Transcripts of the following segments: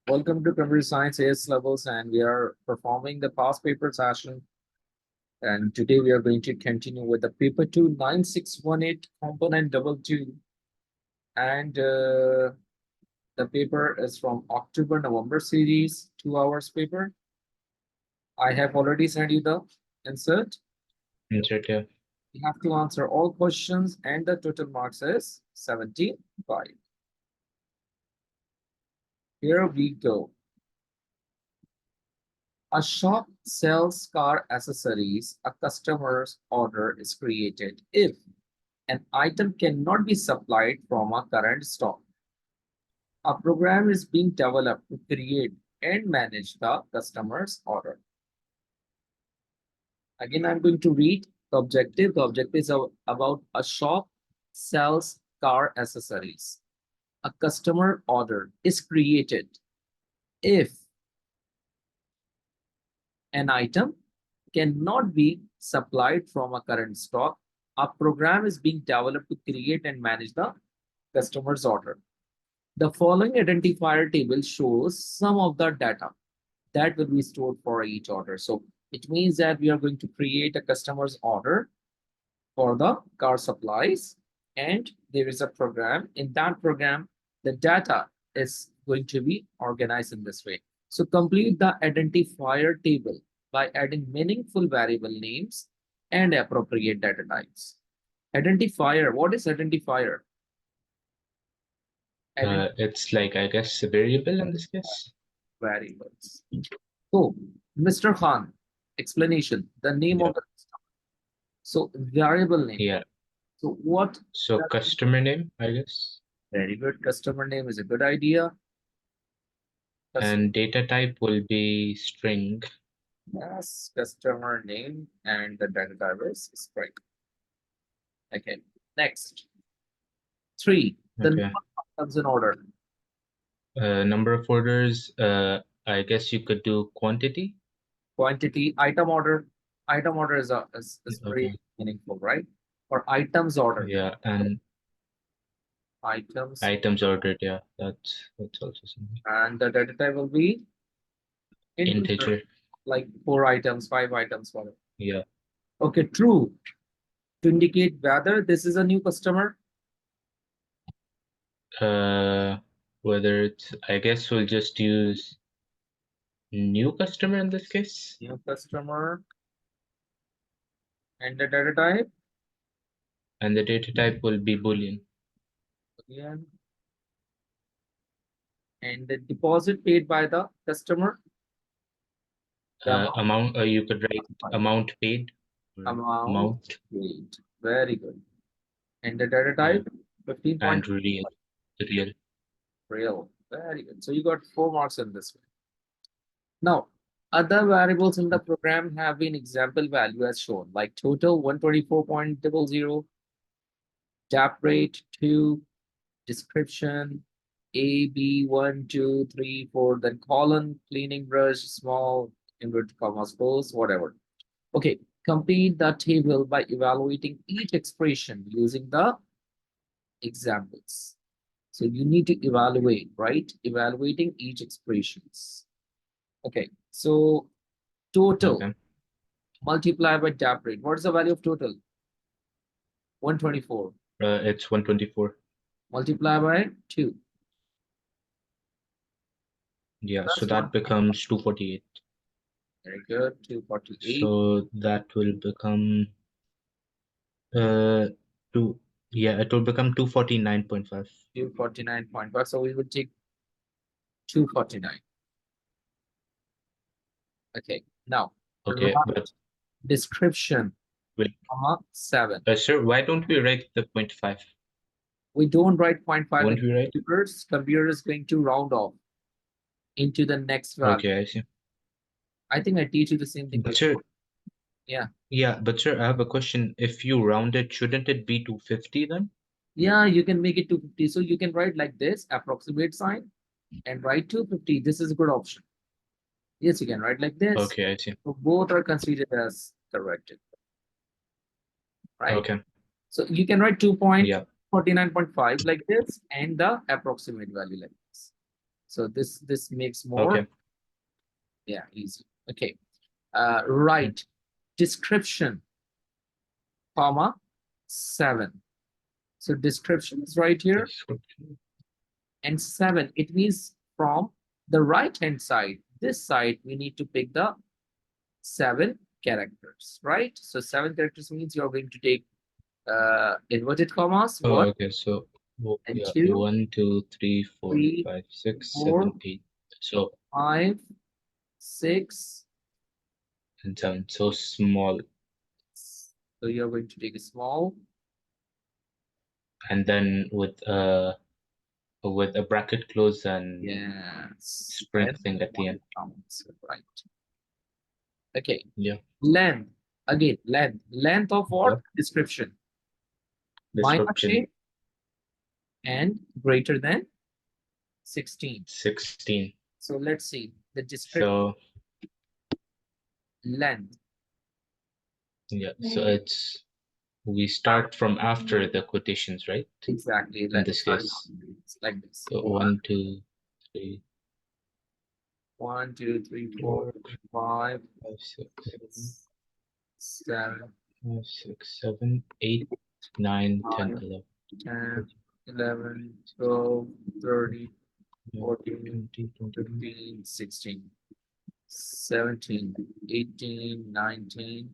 Welcome to Computer Science AS levels, and we are performing the past paper session. And today we are going to continue with the paper 29618 component double two. And the paper is from October-November series, 2 hours paper. I have already sent you the insert. Insert, yeah. You have to answer all questions, and the total marks is 75. Here we go. A shop sells car accessories. A customer's order is created if an item cannot be supplied from a current stock. A program is being developed to create and manage the customer's order. Again, I'm going to read the objective. The objective is about a shop sells car accessories. A customer order is created if an item cannot be supplied from a current stock. A program is being developed to create and manage the customer's order. The following identifier table shows some of the data that will be stored for each order. So it means that we are going to create a customer's order for the car supplies, and there is a program. In that program, the data is going to be organized in this way. So complete the identifier table by adding meaningful variable names and appropriate data types. Identifier, what is identifier? It's like, I guess, a variable in this case. Variables. So, Mr. Khan, explanation, the name of the customer. So, variable name. Yeah. So, what? So customer name, I guess. Very good. Customer name is a good idea. And data type will be string. Yes, customer name and the data type is string. Okay, next. 3. The number of items in order. Number of orders, I guess you could do quantity. Quantity, item order. Item order is very meaningful, right? Or items order. Yeah, and items ordered, yeah. That's also something. And the data type will be Integer. Like 4 items, 5 items, whatever. Yeah. Okay, true. To indicate whether this is a new customer. Whether it's, I guess we'll just use new customer in this case. New customer. And the data type? And the data type will be Boolean. Boolean. And the deposit paid by the customer? Amount, you could write amount paid. Amount paid. Very good. And the data type? 15. And real. Real. Very good. So you got 4 marks in this way. Now, other variables in the program have been example value as shown, like total 124.00, tap rate 2, description A, B, 1, 2, 3, 4, then colon, cleaning brush, small, inverted commas, close, whatever. Okay, complete the table by evaluating each expression using the examples. So you need to evaluate, right? Evaluating each expressions. Okay, so total multiply by tap rate. What is the value of total? 124. It's 124. Multiply by 2. Yeah, so that becomes 248. Very good, 248. So that will become it will become 249.5. 249.5. So we would take 249. Okay, now but description. Wait. 7. Sir, why don't we write the 0.5? We don't write 0.5. Won't we write? Computer is going to round off into the next value. Okay, I see. I think I teach you the same thing. But sir, yeah. Yeah, but sir, I have a question. If you round it, shouldn't it be 250 then? Yeah, you can make it 250. So you can write like this, approximate sign, and write 250. This is a good option. Yes, you can write like this. Okay, I see. So both are considered as correct. Right? Okay. So you can write 2.49.5 like this and the approximate value like this. So this makes more, Okay. yeah, easy. Okay. Right. Description, comma, 7. So description is right here, Description. and 7, it means from the right hand side, this side, we need to pick the 7 characters, right? So 7 characters means you're going to take inverted commas, Oh, 1 okay. So and yeah, 2, 1, 2, 3, 4, 3, 5, 6, 4, 7, 8. So 5, 6. and 7. So small. So you're going to take a small, And then with a bracket close and yes, string and thing at the end. comments, right? Okay, Yeah. length, again, length of what? Okay. Description, minus Description 8 and greater than 16. 16. So let's see the description So length. yeah, so it's we start from after the quotations, right? Exactly, In let's this start case. like this. So 1, 2, 3, 1, 2, 3, 4, 4, 5, 5, 6, 7, 5, 6, 7, 8, 9, 10, 9, 11, 10, 14, 11, 12, 13, 19, 14, 20, 21, 15, 16, 17, 18, 19,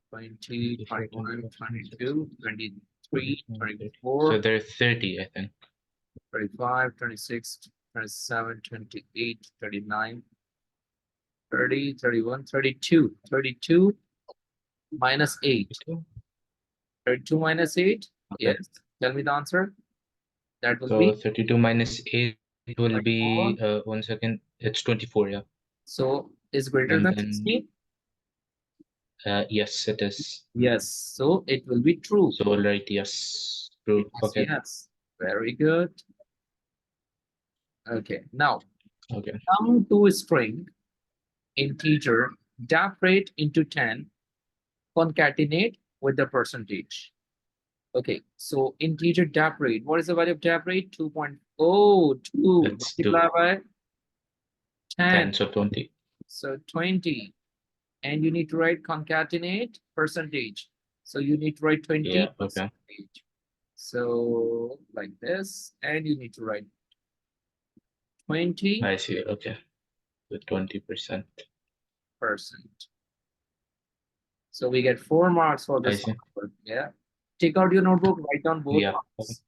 20, 24, 21, 25, 26, 22, 23, 27, 30. So 24, there are 30, I think. 35, 26, 27, 28, 39, 30, 31, 32, 32 minus 8. 32? 32 minus 8? Okay. Yes. Tell me the answer. That will So be 32 minus 8 will 24. be 1 second. It's 24, yeah. So is greater And than then 16? yes, it is. Yes. So it will be true. So right, yes, true. Yes, Okay. yes. Very good. Okay. Now Okay. come to a string, integer, dap rate into 10, concatenate with the percentage. Okay, so integer dap rate. What is the value of dap rate? 2.02 It's 2. multiplied by 10. 10, so 20. So 20. And you need to write concatenate percentage. So you need to write 20 Yeah, okay. percentage. So like this, and you need to write 20%. I see. Okay. So 20%. So we get 4 marks for I this see. one. Yeah. Take out your notebook, write down both Yeah. marks.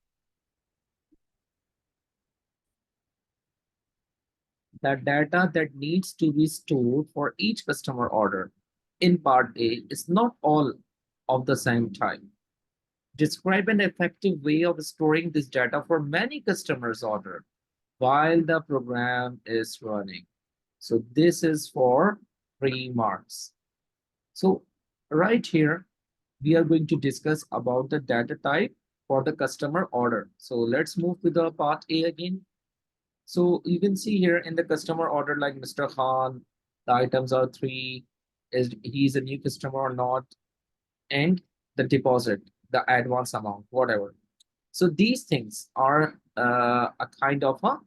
The data that needs to be stored for each customer order in part A is not all of the same type. Describe an effective way of storing this data for many customers' order while the program is running. So this is for 3 marks. So right here, we are going to discuss about the data type for the customer order. So let's move to the part A again. So you can see here in the customer order, like Mr. Khan, the items are 3, is he's a new customer or not, and the deposit, the advance amount, whatever. So these things are a kind of a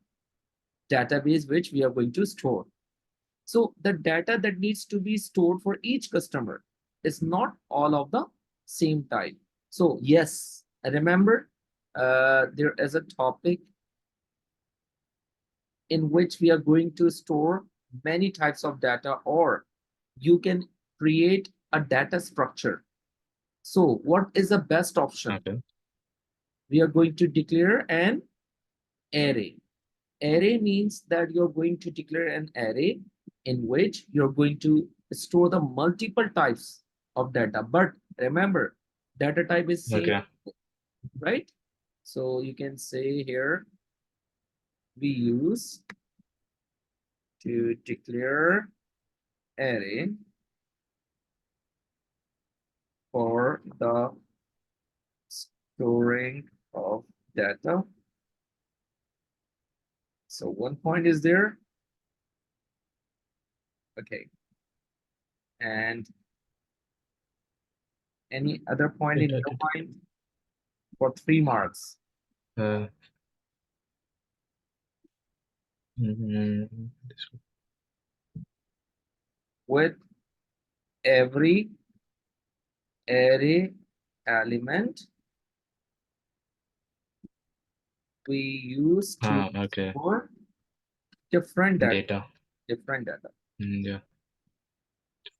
database which we are going to store. So the data that needs to be stored for each customer is not all of the same type. So yes, remember there is a topic in which we are going to store many types of data, or you can create a data structure. So what is the best option? Okay. We are going to declare an array. Array means that you're going to declare an array in which you're going to store the multiple types of data. But remember, data type is same, Okay. right? So you can say here, we use to declare array for the storing of data. So one point is there. Okay. And any other point in your mind for 3 marks? Uh, This one. with every array element we use to Okay. store different data. Data. Different data, Yeah.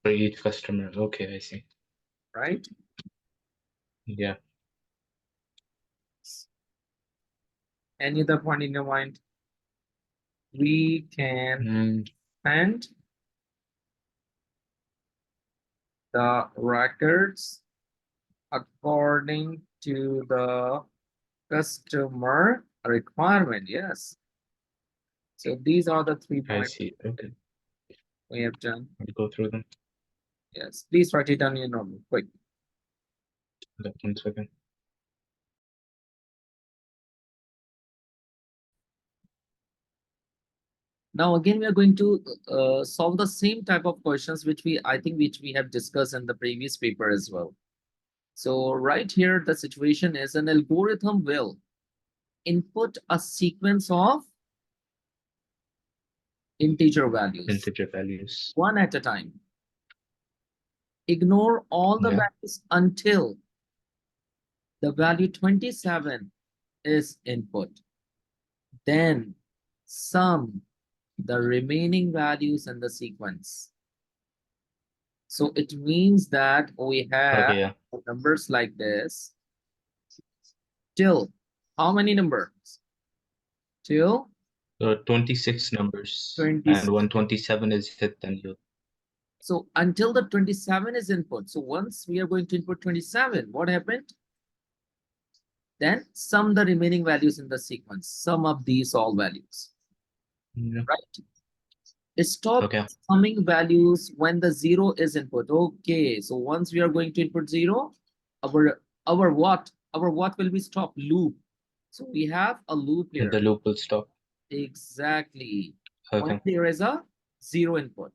For each customer. Okay, I see. right? Yeah. Any other point in your mind? We can find the records according to the customer requirement. Yes. So these are the 3 I points see. Okay. we have done. I'll go through them. Yes. Please write it down in your notebook. Quick. 1 second. Now again, we are going to solve the same type of questions which we have discussed in the previous paper as well. So right here, the situation is an algorithm will input a sequence of integer values, Integer values. one at a time. Ignore all the Yeah. values until the value 27 is input. Then sum the remaining values in the sequence. So it means that we have Okay, yeah. numbers like this till how many numbers? Till So 26 numbers. 26. And when 27 is hit, then you. So until the 27 is input. So once we are going to input 27, what happened? Then sum the remaining values in the sequence. Sum of these all values. Yeah. Right? Stop Okay. summing values when the 0 is input. Okay, so once we are going to input 0, our what? Our what will be stop? Loop. So we have a loop here. The loop will stop. Exactly. When Okay. there is a 0 input.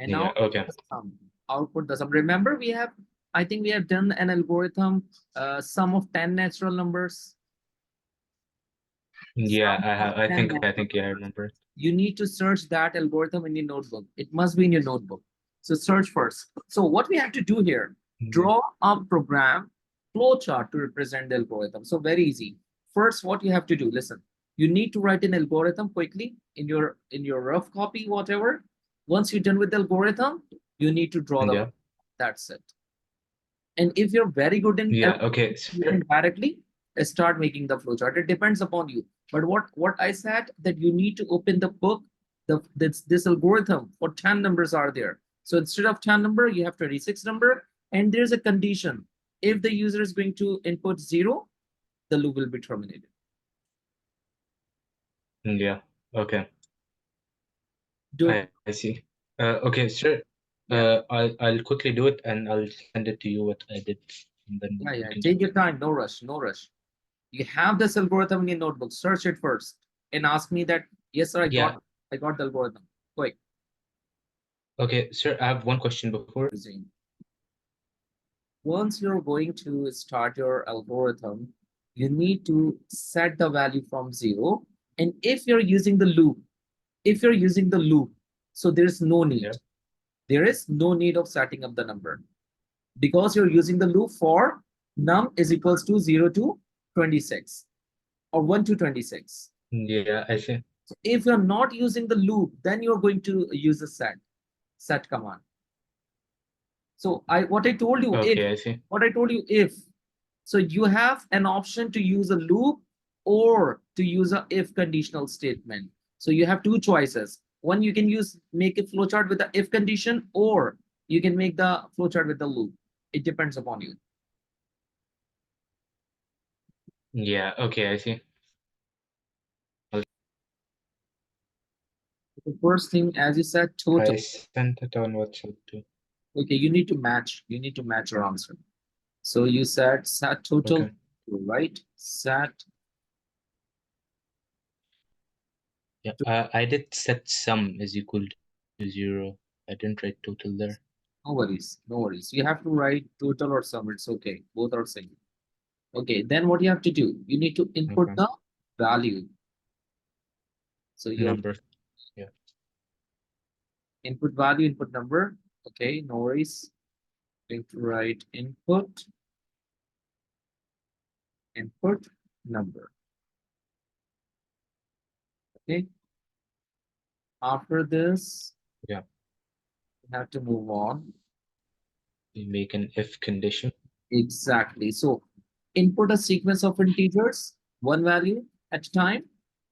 And Yeah. now Okay. output the sum. Remember, I think we have done an algorithm, sum of 10 natural numbers. Yeah, Sum of I 10 think natural yeah, I numbers. remember it. You need to search that algorithm in your notebook. It must be in your notebook. So search first. So what we have to do here, draw a program flowchart to represent the algorithm. So very easy. First, what you have to do, listen, you need to write an algorithm quickly in your rough copy, whatever. Once you're done with the algorithm, you need to draw the, Yeah. that's it. And if you're very good in Yeah. Okay. you can directly start making the flowchart. It depends upon you. But what I said that you need to open the book, this algorithm for 10 numbers are there. So instead of 10 number, you have 26 number, and there's a condition. If the user is going to input 0, the loop will be terminated. Yeah. Okay. Do it. I see. Okay, sure. Yeah. I'll quickly do it and I'll send it to you what I did, and then Yeah, you yeah. can Take check. your time. No rush. No rush. You have this algorithm in your notebook. Search it first and ask me that, yes, sir, Yeah. I got the algorithm. Quick. Okay, sir, I have one question before. Once you're going to start your algorithm, you need to set the value from 0. And if you're using the loop, so there's no need. Yeah. There is no need of setting up the number because you're using the loop for num is equals to 0 to 26 or 1 to 26. Yeah, I see. So if you're not using the loop, then you're going to use the set command. So what I told you, Okay, I see. if, so you have an option to use a loop or to use a if conditional statement. So you have two choices. One, you can make a flowchart with the if condition, or you can make the flowchart with the loop. It depends upon you. Yeah, okay, I see. The first thing, as you said, I total. sent it on WhatsApp too. Okay, you need to match. You need to match your answer. So you said set total, Okay. right? Set. Yeah, I did set sum is equal to 0. I didn't write total there. No worries, no worries. You have to write total or sum. It's okay. Both are same. Okay, then what you have to do? You need to input Okay. the value. So your Number. Yeah. input value, input number. Okay, no worries. Going to write input number. Okay. After this, Yeah. we have to move on. We make an if condition. Exactly. So input a sequence of integers, one value at a time.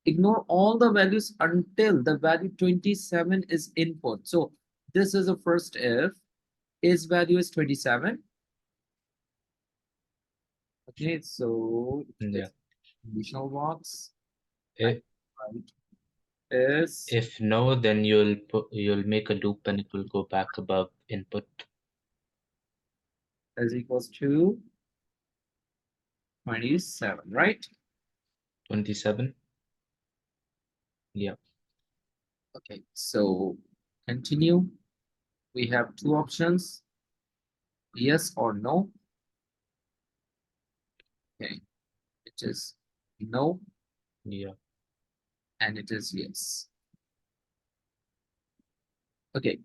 Ignore all the values until the value 27 is input. So this is the first if. Is value is 27. Okay, so Yeah. it's conditional box. If, Right. Is if no, then you'll make a loop and it will go back above input. equals to 27, right? 27. Yeah. Okay, so continue. We have two options, yes or no. Okay, it is no Yeah. and it is yes. Okay,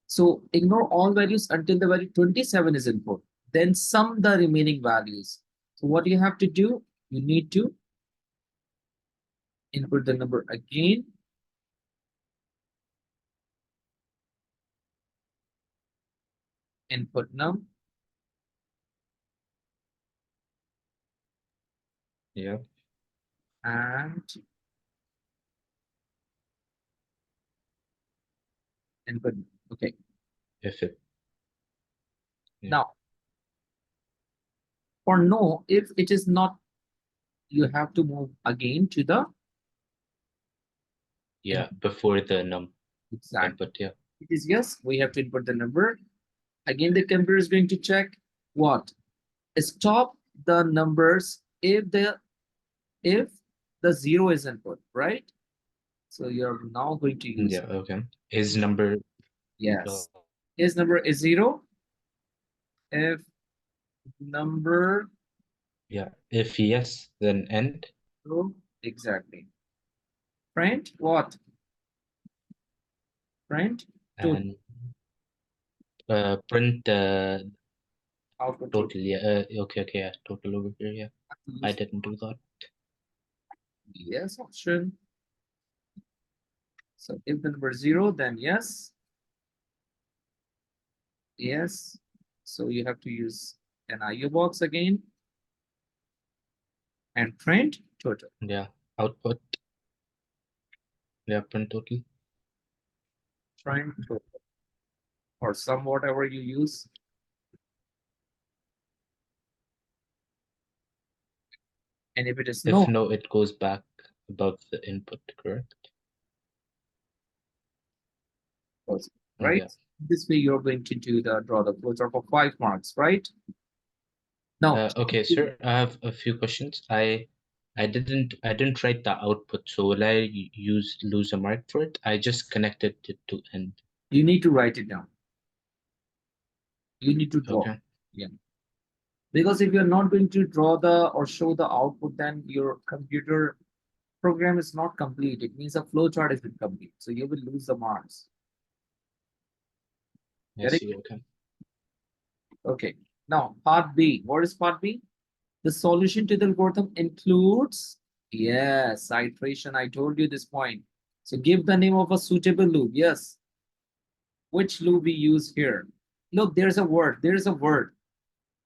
so ignore all values until the value 27 is input. Then sum the remaining values. So what you have to do, you need to input the number again. Input num. Yeah. And input. Okay. If it. Yeah. Now, for no, if it is not, you have to move again to the Yeah. Before the exact. input. Yeah. It is yes, we have to input the number. Again, the computer is going to check what? Stop the numbers if the zero is input, right? So you're now going to use Yeah. Okay. Is number. yes. Is number is zero. If number Yeah. If yes, then end. zero, exactly. Print what? Print total. And print Output total. total. Yeah. Okay. Okay. Yeah. Total over here. Yeah. I didn't do that. Yes option. So if the number is zero, then yes. Yes. So you have to use an IO box again and print total. Yeah. Output. Yeah. Print total. Print total. Or some whatever you use. And if it is If no, no, it goes back above the input, correct? right? Yeah. This way you're going to do the draw the flowchart for 5 marks, right? Now, Okay, sir. I have a few questions. I didn't write the output, so will I lose a mark for it? I just connected it to end. you need to write it down. You need to draw. Okay. Yeah. Because if you're not going to draw the or show the output, then your computer program is not complete. It means a flowchart is incomplete. So you will lose the marks. I Get it? see. Okay. Okay. Now, part B. What is part B? The solution to the algorithm includes, yes, iteration. I told you this point. So give the name of a suitable loop. Yes. Which loop we use here? Look, there's a word. There is a word.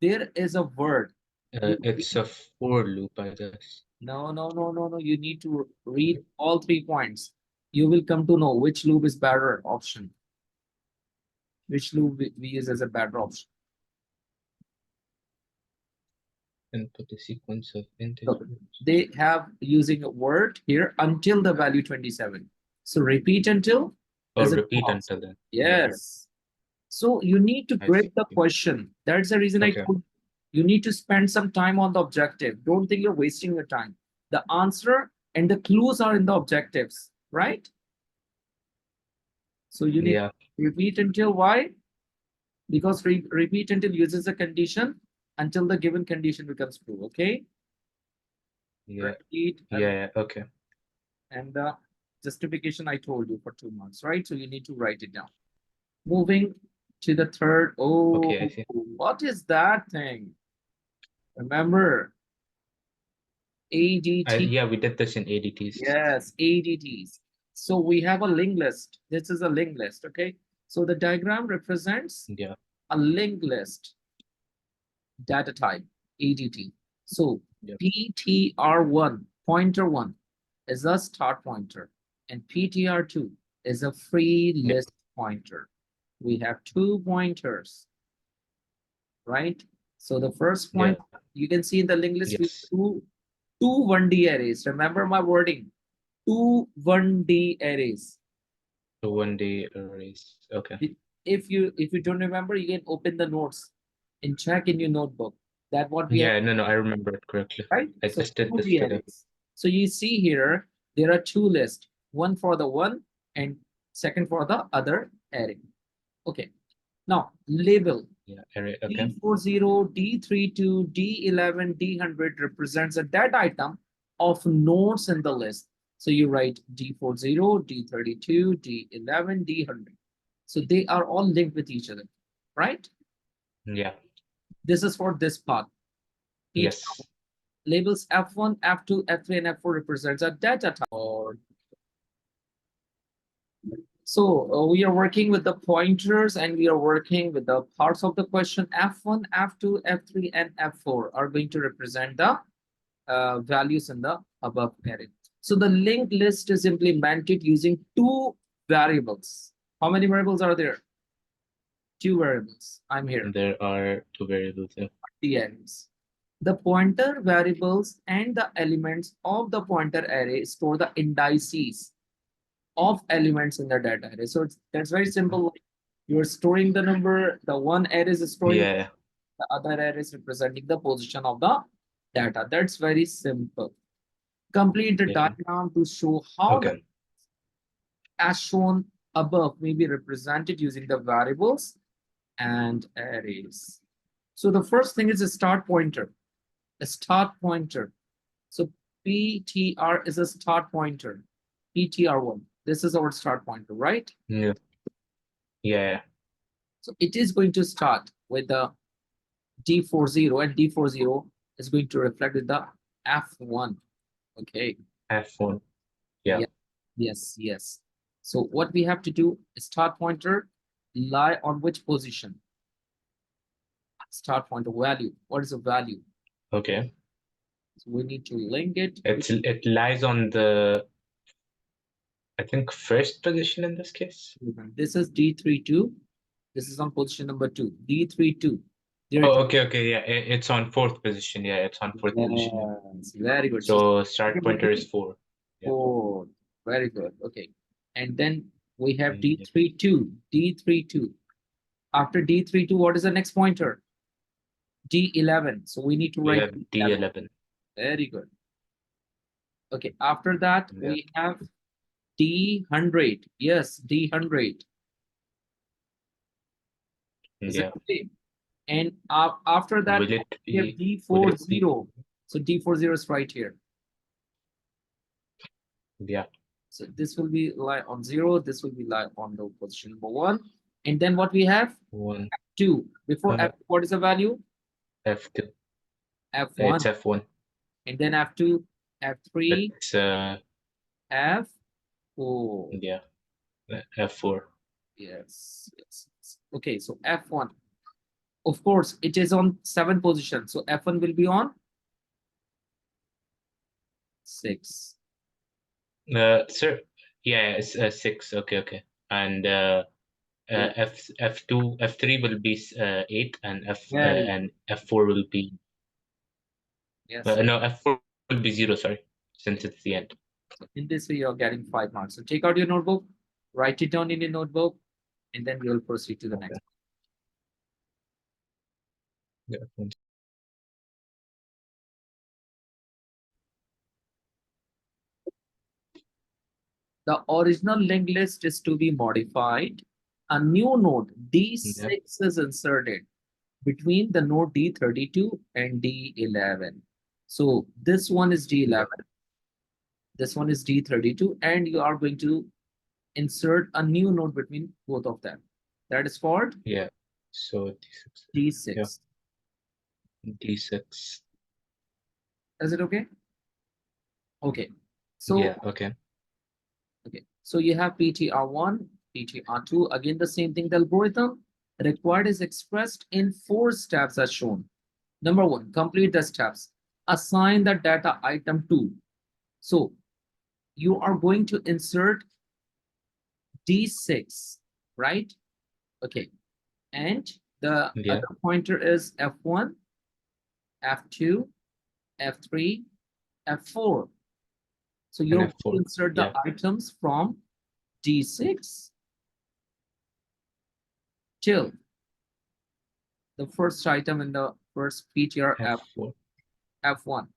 There is a word. It's a for loop, I guess. No, no, no, no, no. You need to read all 3 points. You will come to know which loop is better option. Which loop we use as a better option. Input a sequence of So integers. they have using a word here until the value 27. So repeat until. Or Is it repeat false? until then. Yeah, Yes. So you need to I grade the see. question. That's the reason I Okay. told you need to spend some time on the objective. Don't think you're wasting your time. The answer and the clues are in the objectives, right? So you need Yeah. to repeat until why? Because repeat until uses a condition until the given condition becomes true. Okay. Yeah. Repeat Yeah. Okay. and the Justification I told you for 2 months, right? So you need to write it down. Moving to the third. Oh, Okay, I see. what is that thing? Remember, ADT. Yeah, we did this in ADTs. Yes, ADTs. So we have a linked list. This is a linked list, okay? So the diagram represents Yeah, a linked list data type, ADT. So yeah, PTR1, pointer 1, is a start pointer, and PTR2 is a free yeah, list pointer. We have 2 pointers, right? So the first yeah. point, you can see in the linked list, we Yes. have two 1D arrays. Remember my wording, 2 1D arrays. So 1 day arrays. Okay. If you don't remember, you can open the notes and check in your notebook that what we have, Yeah, no, I remember it correctly. right? I So just did two this the today. arrays. So you see here there are 2 lists, one for the one and second for the other array. Okay. Now label Yeah, array. Okay. D40, D32, D11, D100 represents a data item of nodes in the list. So you write D40, D32, D11, D100. So they are all linked with each other, right? Yeah. This is for this part. Yes. Labels F1, F2, F3, and F4 represents a data type. So we are working with the pointers and we are working with the parts of the question. F1, F2, F3, and F4 are going to represent the values in the above array. So the linked list is implemented using 2 variables. How many variables are there? 2 variables. I'm here. There are 2 variables. Yeah. The arrays. The pointer variables and the elements of the pointer array store the indices of elements in the data array. So that's very simple. You're storing the number, the one array is storing, Yeah. the other array is representing the position of the data. That's very simple. Complete the Yeah. diagram to show how the Okay. as shown above may be represented using the variables and arrays. So the first thing is a start pointer. A start pointer. So PTR is a start pointer. PTR1. This is our start pointer, right? Yeah. Yeah. So it is going to start with the D40, and D40 is going to reflect with the F1. Okay. F1. Yeah. Yes. So what we have to do is start pointer lie on which position? Start pointer value. What is the value? Okay. So we need to link it. It lies on the, I think, first position in this case. This is D32. This is on position number 2. D32. Oh, okay. Yeah, it's on 4th position. Yeah, it's on 4th position. Yeah. Yes, very good. So start pointer is 4. Yeah. 4. Very good. Okay. And then we have Yeah. D32. D32. After D32, what is the next pointer? D11. So we need to We write have D11. Very good. Okay. After that, Yeah. we have D100. Yes, D100. Is it Yeah. okay? And after that, Will it we have be? Will it be? D40. So D40 is right here. Yeah. So this will be lie on 0. This will be lie on the position number 1. And then what we have? 1. 2. Before F, what is the value? F2. F1. It's F1. And then F2, F3, It's F4. yeah, F4. Yes. Okay, so F1. Of course, it is on 7 position. So F1 will be on 6. Sir, yeah, it's 6. Okay. And Yeah. F2, F3 will be 8, and Very and F4 will be yes. no, F4 will be 0. Sorry, since it's the end. So in this way, you're getting 5 marks. So take out your notebook, write it down in your notebook, and then we'll proceed to the next. Yeah. The original linked list is to be modified. A new node D6 is inserted between the node D32 and D11. So this one is D11. This one is D32, and you are going to insert a new node between both of them. That is called Yeah. So D6. Yeah. D6. Is it okay? Okay. So Yeah. Okay. okay. So you have PTR1, PTR2. Again, the same thing. The algorithm required is expressed in 4 steps as shown. Number 1, complete the steps. Assign the data item to. So you are going to insert D6, right? Okay. And the Yeah. other pointer is F1, F2, F3, F4. So And you're going to F4. insert the Yeah. items from D6 till the first item in the first PTR F4. F1,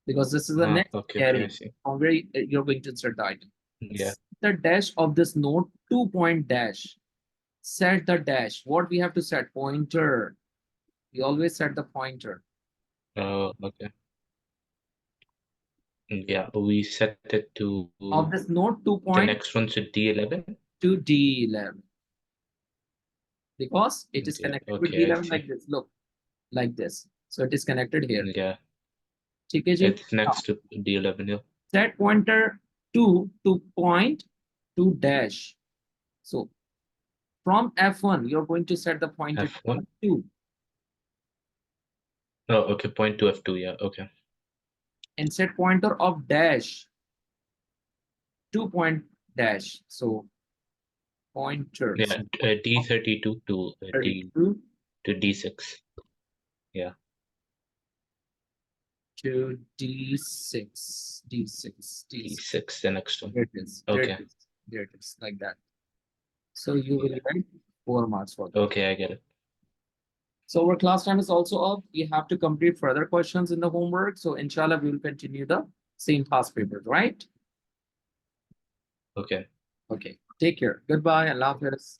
because this is the next Okay. Okay. array I see. from where you're going to insert the item. Yeah. Set the dash of this node 2-point dash. Set the dash. What we have to set? Pointer. We always set the pointer. Okay. Yeah. We set it to Of this node 2 the point next one, so D11. to D11. Because it is Yeah. connected with Okay. I D11 see. like this. Look, like this. So it is connected here. Yeah. ठीक है जी? It's next to D11. Yeah. Set pointer to point to dash. So from F1, you're going to set the pointer to F1. F2 Oh, okay. Point to F2. Yeah. Okay. and set pointer of dash 2-point dash. So pointer. Yeah. So D32 to 32 to D6. Yeah. to D6. D6. D6. The next one. There it is. Okay. There it is. Like that. So you will Yeah. get 4 marks for that. Okay. I get it. So our class time is also up. You have to complete further questions in the homework. So inshallah, we will continue the same past papers, right? Okay. Okay. Take care. Goodbye. Allah Hafiz.